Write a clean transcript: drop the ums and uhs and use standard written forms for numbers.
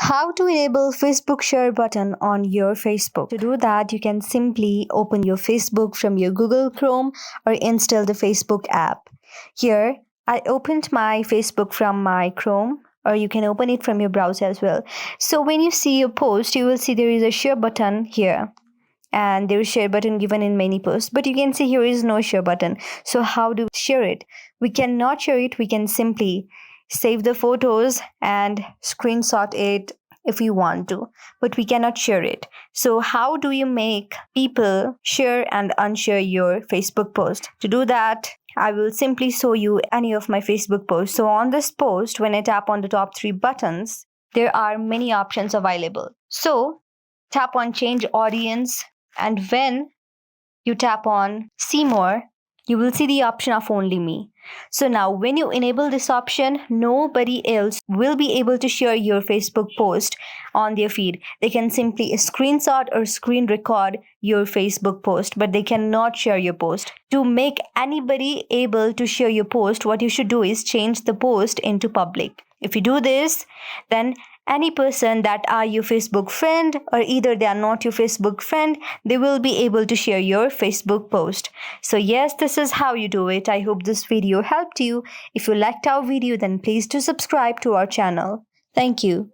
How to enable Facebook share button on your Facebook. To do that, you can simply open your Facebook from your Google Chrome or install the Facebook app. Here, I opened my Facebook from my Chrome, or you can open it from your browser as well. So when you see your post, you will see there is a share button here. And there is share button given in many posts, but you can see here is no share button. So how do we share it? We cannot share it. We can simply save the photos and screenshot it if you want to, but we cannot share it. So how do you make people share and unshare your Facebook post? To do that, I will simply show you any of my Facebook posts. So on this post, when I tap on the top 3 buttons, there are many options available. So tap on change audience, and when you tap on see more, you will see the option of only me. So now when you enable this option, nobody else will be able to share your Facebook post on their feed. They can simply screenshot or screen record your Facebook post, but they cannot share your post. To make anybody able to share your post, what you should do is change the post into public. If you do this, then any person that are your Facebook friend, or either they are not your Facebook friend, they will be able to share your Facebook post. So yes, this is how you do it. I hope this video helped you. If you liked our video, then please do subscribe to our channel. Thank you.